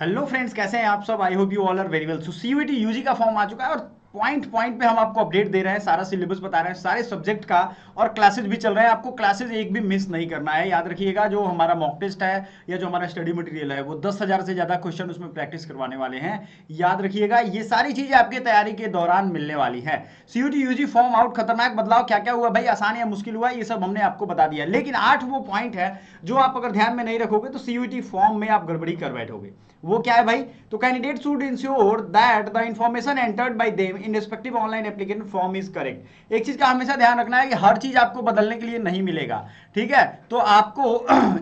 Hello friends, कैसे हैं आप सब। I hope you all are very well. So CUET UG का फॉर्म आ चुका है और पॉइंट पॉइंट पे हम आपको अपडेट दे रहे हैं, सारा सिलेबस बता रहे हैं, सारे सब्जेक्ट का, और क्लासेस भी चल रहे हैं। आपको क्लासेस एक भी मिस नहीं करना है। याद रखिएगा, जो हमारा मॉक टेस्ट है या जो हमारा स्टडी मटेरियल है वो 10,000 से ज़्यादा क्वेश्चन उसमें प्रैक्टिस करवाने वाले हैं। याद रखिएगा, ये सारी चीज़ें आपकी तैयारी के दौरान मिलने वाली है। सीयूटी यूजी फॉर्म आउट, खतरनाक बदलाव, क्या क्या हुआ भाई, आसान या मुश्किल हुआ, ये सब हमने आपको बता दिया। लेकिन 8 वो पॉइंट है जो आप अगर ध्यान में नहीं रखोगे तो सीयूटी फॉर्म में आप गड़बड़ी कर बैठोगे। वो क्या है भाई? तो candidate should ensure that the information entered by them in respective online application form is correct. एक चीज का हमेशा ध्यान रखना है कि हर चीज आपको बदलने के लिए नहीं मिलेगा, ठीक है? तो आपको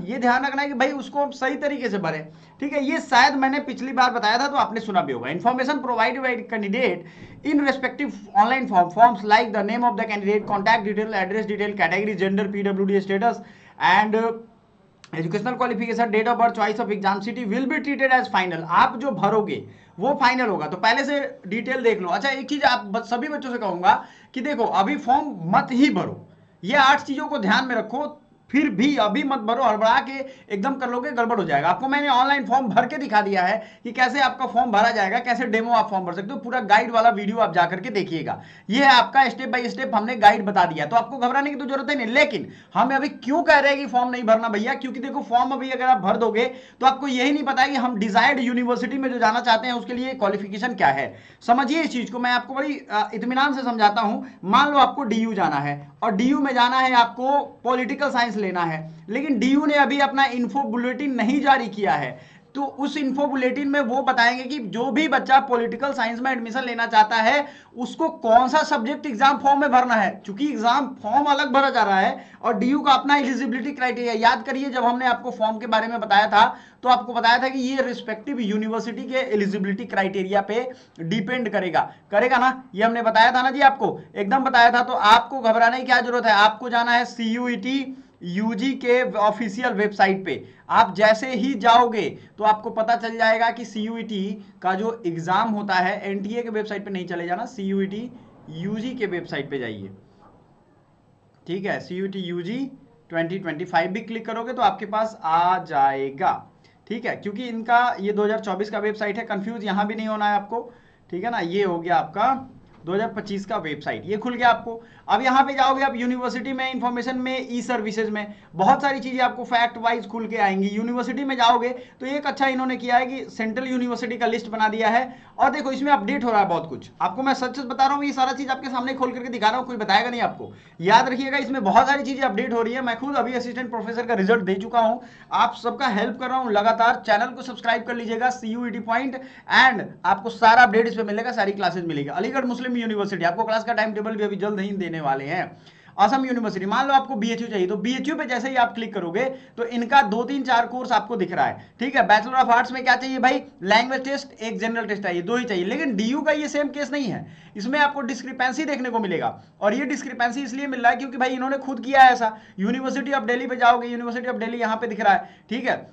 ये ध्यान रखना है कि भाई उसको सही तरीके से भरें, ठीक है? ये शायद मैंने पिछली बार बताया था तो आपने सुना भी होगा। Information provided by candidate in respective online forms like the name of the candidate, contact detail, address detail, category, gender, PWD status and educational qualification, date of birth, choice of exam city will be treated as final. आप जो भरोगे वो final होगा, तो पहले से detail देख लो। अच्छा, एक चीज आप सभी बच्चों से कहूंगा कि देखो, अभी फॉर्म मत ही भरो, ये 8 चीजों को ध्यान में रखो। फिर भी अभी मत भरो, हड़बड़ा के एकदम कर लोगे गड़बड़ हो जाएगा। आपको मैंने ऑनलाइन फॉर्म भर के दिखा दिया है कि कैसे आपका फॉर्म भरा जाएगा, कैसे डेमो आप फॉर्म भर सकते हो। पूरा गाइड वाला वीडियो आप जाकर के देखिएगा। ये है आपका स्टेप बाय स्टेप हमने गाइड बता दिया, तो आपको घबराने की तो जरूरत ही नहीं। लेकिन हम अभी क्यों कह रहे हैं कि फॉर्म नहीं भरना भैया? क्योंकि देखो, फॉर्म अभी अगर आप भर दोगे तो आपको यही नहीं पता है कि हम डिजायर्ड यूनिवर्सिटी में जो जाना चाहते हैं उसके लिए क्वालिफिकेशन क्या है। समझिए इस चीज को, मैं आपको बड़ी इत्मीनान से समझाता हूं। मान लो आपको डीयू जाना है और डीयू में जाना है, आपको पॉलिटिकल साइंस लेना है, लेकिन डीयू ने अभी अपना इन्फो बुलेटिन नहीं जारी किया है। तो उस इन्फो बुलेटिन में वो बताएंगे कि जो भी बच्चा पॉलिटिकल साइंस में एडमिशन लेना चाहता है उसको कौन सा सब्जेक्ट एग्जाम फॉर्म में भरना है। चूंकि एग्जाम फॉर्म अलग भरा जा रहा है और डीयू का अपना एलिजिबिलिटी क्राइटेरिया। याद करिए, जब हमने आपको फॉर्म के बारे में बताया था तो आपको बताया था कि ये रिस्पेक्टिव यूनिवर्सिटी के एलिजिबिलिटी क्राइटेरिया पे डिपेंड करेगा। करेगा ना? ये हमने बताया था ना जी, आपको एकदम बताया था। तो आपको घबराने की क्या जरूरत है? आपको जाना है सीयूईटी यूजी के ऑफिशियल वेबसाइट पे। आप जैसे ही जाओगे तो आपको पता चल जाएगा कि सीयूईटी का जो एग्जाम होता है, एनटीए के वेबसाइट पे नहीं चले जाना, सीयूईटी यूजी के वेबसाइट पे जाइए, ठीक है? सीयूईटी यूजी 2025 भी क्लिक करोगे तो आपके पास आ जाएगा, ठीक है? क्योंकि इनका ये 2024 का वेबसाइट है, कंफ्यूज यहां भी नहीं होना है आपको, ठीक है ना? ये हो गया आपका 2025 का वेबसाइट, ये खुल गया आपको। अब यहाँ पे जाओगे आप यूनिवर्सिटी में, इंफॉर्मेशन में, ई सर्विसेज में, बहुत सारी चीजें आपको फैक्ट वाइज खुल के आएंगी। यूनिवर्सिटी में जाओगे तो एक अच्छा इन्होंने किया है कि सेंट्रल यूनिवर्सिटी का लिस्ट बना दिया है और देखो इसमें अपडेट हो रहा है बहुत कुछ। आपको मैं सच सच बता रहा हूँ, ये सारा चीज आपके सामने खोल करके दिखा रहा हूँ, कोई बताएगा नहीं आपको। याद रखिएगा, इसमें बहुत सारी चीजें अपडेट हो रही है। मैं खुद अभी असिस्टेंट प्रोफेसर का रिजल्ट दे चुका हूँ, आप सबका हेल्प कर रहा हूँ लगातार। चैनल को सब्सक्राइब कर लीजिएगा, सीयूईटी पॉइंट, एंड आपको सारा अपडेट इस पे मिलेगा, सारी क्लासेस मिलेगी। अलीगढ़ मुस्लिम यूनिवर्सिटी आपको क्लास का टाइम टेबल भी अभी जल्द ही देने वाले हैं। असम यूनिवर्सिटी, मान लो आपको बीएचयू चाहिए तो बीएचयू पे जैसे ही आप क्लिक करोगे तो इनका 2 3 4 कोर्स आपको दिख रहा है, ठीक है? बैचलर ऑफ आर्ट्स में क्या चाहिए भाई? लैंग्वेज टेस्ट, एक जनरल टेस्ट चाहिए, 2 ही चाहिए। लेकिन डीयू का ये सेम केस नहीं है, इसमें आपको डिस्क्रिपेंसी देखने को मिलेगा। और ये डिस्क्रिपेंसी इसलिए मिल रहा है क्योंकि भाई इन्होंने खुद किया है ऐसा। यूनिवर्सिटी ऑफ दिल्ली पे जाओगे, यूनिवर्सिटी ऑफ दिल्ली यहाँ पे दिख रहा है, ठीक है?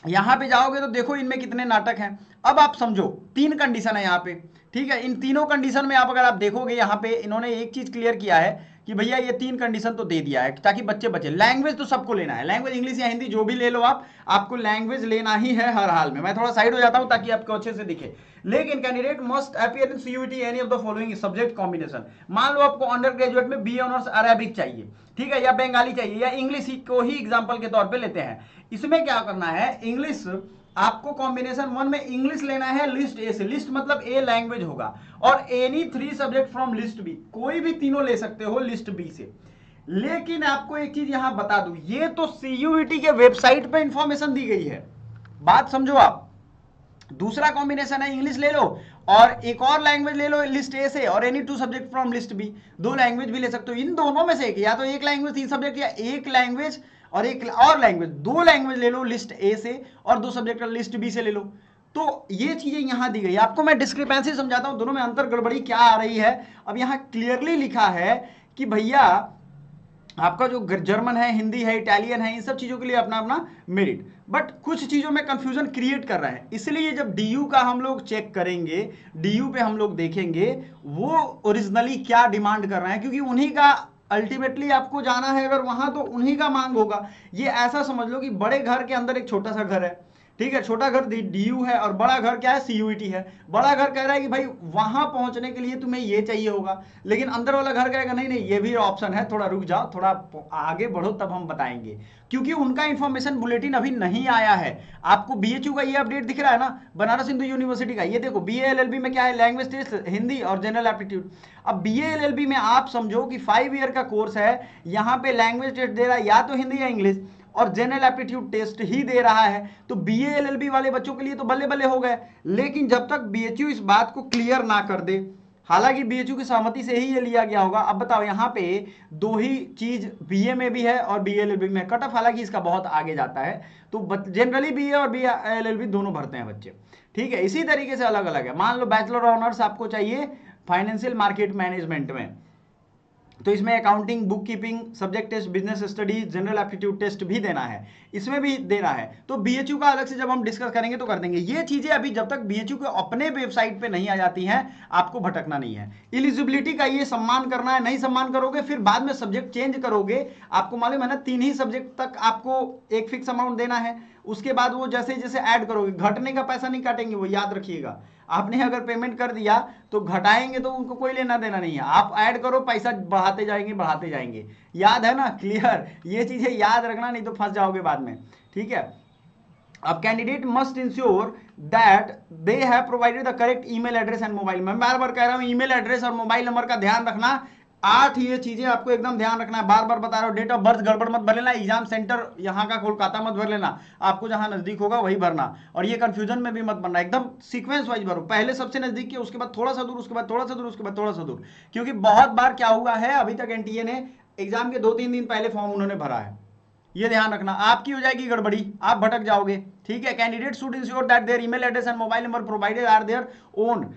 यहां पे जाओगे तो देखो इनमें कितने नाटक हैं। अब आप समझो, 3 कंडीशन है यहाँ पे, ठीक है? इन तीनों कंडीशन में आप अगर आप देखोगे, यहाँ पे इन्होंने एक चीज क्लियर किया है कि भैया ये 3 कंडीशन तो दे दिया है ताकि बच्चे बचे। लैंग्वेज तो सबको लेना है, लैंग्वेज इंग्लिश या हिंदी जो भी ले लो आप, आपको लैंग्वेज लेना ही है हर हाल में। मैं थोड़ा साइड हो जाता हूं ताकि आपको अच्छे से दिखे। लेकिन candidate must appear in CUET any of the following subject combination. मान लो आपको अंडर ग्रेजुएट में बी ऑनर्स अरेबिक चाहिए, ठीक है, या बंगाली चाहिए, या इंग्लिश को ही एग्जाम्पल के तौर पर लेते हैं। इसमें क्या करना है, इंग्लिश आपको कॉम्बिनेशन 1 में इंग्लिश लेना है लिस्ट ए से। लिस्ट मतलब ए लैंग्वेज होगा, और any 3 subject from list B, कोई भी तीनों ले सकते हो लिस्ट बी से। लेकिन आपको एक चीज यहां बता दूं, ये तो सीयूईटी के वेबसाइट पे इंफॉर्मेशन दी गई है, बात समझो आप। दूसरा कॉम्बिनेशन है इंग्लिश ले लो और एक और लैंग्वेज ले लो लिस्ट ए से, और any 2 subject from list B, 2 language भी ले सकते हो। इन दोनों में से एक, या तो एक लैंग्वेज 3 सब्जेक्ट, या एक लैंग्वेज और एक और लैंग्वेज, 2 लैंग्वेज ले लो लिस्ट ए से और 2 सब्जेक्ट लिस्ट बी से ले लो। तो ये चीजें यहां दी गई। आपको मैं डिस्क्रिपेंसी समझाता हूं, दोनों में अंतर गड़बड़ी क्या आ रही है। अब यहां क्लियरली लिखा है कि भैया आपका जो जर्मन है, हिंदी है, इटालियन है, इन सब चीजों के लिए अपना अपना मेरिट, बट कुछ चीजों में कंफ्यूजन क्रिएट कर रहा है। इसलिए जब डीयू का हम लोग चेक करेंगे, डीयू पे हम लोग देखेंगे वो ओरिजिनली क्या डिमांड कर रहे हैं, क्योंकि उन्हीं का अल्टीमेटली आपको जाना है अगर वहां, तो उन्हीं का मांग होगा। ये ऐसा समझ लो कि बड़े घर के अंदर एक छोटा सा घर है, ठीक है, छोटा घर DU है और बड़ा घर क्या है, CUET है। बड़ा घर कह रहा है कि भाई वहां पहुंचने के लिए तुम्हें ये चाहिए होगा, लेकिन अंदर वाला घर कहेगा नहीं नहीं ये भी ऑप्शन है, थोड़ा रुक जाओ, थोड़ा आगे बढ़ो तब हम बताएंगे, क्योंकि उनका इंफॉर्मेशन बुलेटिन अभी नहीं आया है। आपको BHU का ये अपडेट दिख रहा है ना, बनारस हिंदू यूनिवर्सिटी का, ये देखो BA LLB में क्या है, लैंग्वेज टेस्ट हिंदी और जनरल एप्टीट्यूड। अब BA LLB में आप समझो कि 5 ईयर का कोर्स है, यहाँ पे लैंग्वेज टेस्ट दे रहा है या तो हिंदी या इंग्लिश, और जनरल एप्टीट्यूड टेस्ट ही दे रहा है, तो BA LLB वाले बच्चों के लिए तो बल्ले बल्ले हो गए। लेकिन जब तक BHU इस बात को क्लियर ना कर दे, हालांकि BHU की सहमति से ही ये लिया गया होगा। अब बताओ, यहाँ पे दो ही चीज BA में भी है और BA LLB में, कट ऑफ हालांकि इसका बहुत आगे जाता है, तो जनरली BA और BA LLB दोनों भरते हैं बच्चे, ठीक है। इसी तरीके से अलग अलग है। मान लो बैचलर ऑनर्स आपको चाहिए फाइनेंशियल मार्केट मैनेजमेंट में, तो इसमें accounting, book keeping, subject test, business studies, general aptitude test भी देना है, इसमें भी देना है। तो BHU का अलग से जब हम डिस्कस करेंगे तो कर देंगे। ये चीजें अभी जब तक BHU के अपने वेबसाइट पे नहीं आ जाती हैं, आपको भटकना नहीं है। एलिजिबिलिटी का ये सम्मान करना है, नहीं सम्मान करोगे फिर बाद में सब्जेक्ट चेंज करोगे। आपको मालूम है ना, 3 ही सब्जेक्ट तक आपको एक फिक्स अमाउंट देना है, उसके बाद वो जैसे जैसे ऐड करोगे, घटने का पैसा नहीं काटेंगे, वो याद रखिएगा। आपने अगर पेमेंट कर दिया तो घटाएंगे तो उनको कोई लेना देना नहीं है, आप ऐड करो, पैसा बढ़ाते जाएंगे बढ़ाते जाएंगे। याद है ना, क्लियर, ये चीजें याद रखना, नहीं तो फंस जाओगे बाद में, ठीक है। अब candidate must ensure that they have provided the correct email address and mobile. मैं बार बार कह रहा हूं, ईमेल एड्रेस और मोबाइल नंबर का ध्यान रखना। 8 ये चीजें आपको एकदम ध्यान रखना है, बार बार बता रहा हूं। डेट ऑफ बर्थ गड़बड़ मत भर लेना, एग्जाम सेंटर यहाँ का कोलकाता मत भर लेना, आपको जहां नजदीक होगा वही भरना, और ये कंफ्यूजन में भी मत बनना, एकदम सीक्वेंस वाइज भरो, पहले सबसे नजदीक के, उसके बाद थोड़ा सा दूर, उसके बाद थोड़ा सा दूर, उसके बाद थोड़ा सा दूर। क्योंकि बहुत बार क्या हुआ है, अभी तक NTA ने एग्जाम के 2-3 दिन पहले फॉर्म उन्होंने भरा है, ये ध्यान रखना, आपकी हो जाएगी गड़बड़ी, आप भटक जाओगे, ठीक है। Candidate should ensure that their email address and mobile number provided are their own.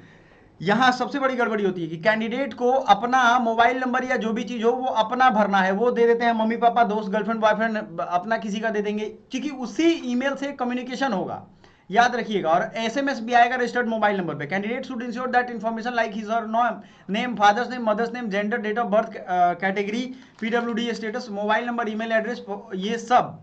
यहां सबसे बड़ी गड़बड़ी होती है कि कैंडिडेट को अपना मोबाइल नंबर या जो भी चीज हो वो अपना भरना है, वो दे देते हैं मम्मी पापा, दोस्त, गर्लफ्रेंड, बॉयफ्रेंड, अपना किसी का दे देंगे, क्योंकि उसी ईमेल से कम्युनिकेशन होगा, याद रखिएगा। और SMS भी आएगा रजिस्टर्ड मोबाइल नंबर पे। Candidate should ensure that information like his और name, father's name, mother's name, gender, date of birth, category, PWD status, mobile number, email address, ये सब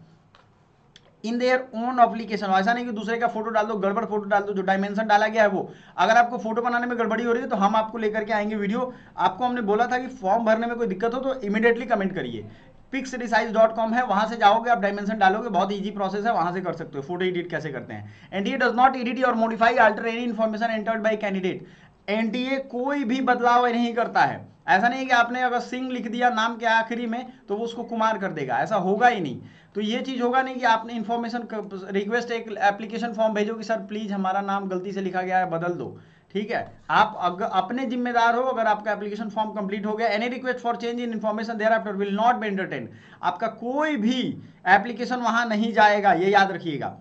इन देयर ओन एप्लीकेशन। ऐसा नहीं कि दूसरे का फोटो डाल दो, गड़बड़ फोटो डाल दो, जो डायमेंशन डाला गया है वो। अगर आपको फोटो बनाने में गड़बड़ी हो रही है तो हम आपको लेकर के आएंगे वीडियो। आपको हमने बोला था कि फॉर्म भरने में कोई दिक्कत हो तो इमीडिएटली कमेंट करिए। pixresize.com है, वहां से जाओगे, आप डायमेंशन डालोगे, बहुत इजी प्रोसेस है, वहां से कर सकते हो। फोटो एडिट कैसे करते हैं। NTA डज नॉट एडिट और modify alter any information entered by candidate. NTA कोई भी बदलाव नहीं करता है। ऐसा नहीं कि आपने अगर सिंह लिख दिया नाम के आखिरी में तो वो उसको कुमार कर देगा, ऐसा होगा ही नहीं। तो ये चीज होगा नहीं कि आपने इन्फॉर्मेशन रिक्वेस्ट, एक एप्लीकेशन फॉर्म भेजो कि सर प्लीज हमारा नाम गलती से लिखा गया है, बदल दो, ठीक है। आप अगर अपने जिम्मेदार हो, अगर आपका एप्लीकेशन फॉर्म कंप्लीट हो गया, any request for change in information thereafter will not be entertained. आपका कोई भी एप्लीकेशन वहां नहीं जाएगा, ये याद रखिएगा,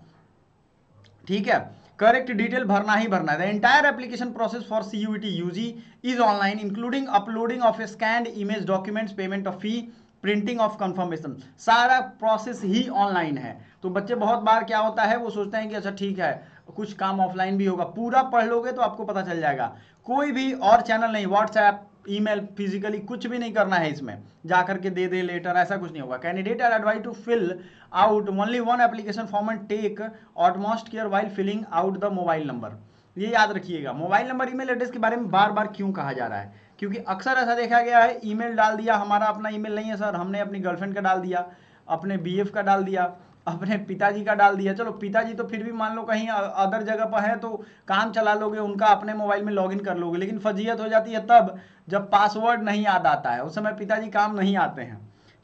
ठीक है। करेक्ट डिटेल भरना ही भरना है। The entire application process for CUET UG is online including uploading of scanned image documents, payment of fee, printing of confirmation, सारा प्रोसेस ही ऑनलाइन है। तो बच्चे बहुत बार क्या होता है, वो सोचते हैं कि अच्छा ठीक है कुछ काम ऑफलाइन भी होगा, पूरा पढ़ लोगे तो आपको पता चल जाएगा। कोई भी और चैनल नहीं, व्हाट्सएप, ईमेल, फिजिकली कुछ भी नहीं करना है इसमें, जाकर के दे दे लेटर, ऐसा कुछ नहीं होगा। Candidate are advise to fill out only one application form and take utmost care while filling out the mobile number. ये याद रखिएगा। मोबाइल नंबर, ईमेल एड्रेस के बारे में बार बार क्यों कहा जा रहा है, क्योंकि अक्सर ऐसा देखा गया है, ईमेल डाल दिया, हमारा अपना ईमेल नहीं है सर, हमने अपनी गर्लफ्रेंड का डाल दिया, अपने BF का डाल दिया, अपने पिताजी का डाल दिया। चलो पिताजी तो फिर भी मान लो कहीं अदर जगह पर है तो काम चला लोगे, उनका अपने मोबाइल में लॉगिन कर लोगे, लेकिन फजीयत हो जाती है तब जब पासवर्ड नहीं याद आता है, उस समय पिताजी काम नहीं आते हैं,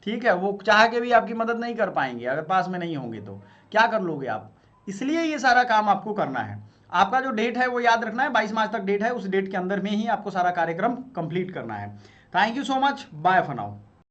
ठीक है। वो चाह के भी आपकी मदद नहीं कर पाएंगे, अगर पास में नहीं होंगे तो क्या कर लोगे आप। इसलिए ये सारा काम आपको करना है। आपका जो डेट है वो याद रखना है, 22 मार्च तक डेट है, उस डेट के अंदर में ही आपको सारा कार्यक्रम कंप्लीट करना है। Thank you so much, bye for now.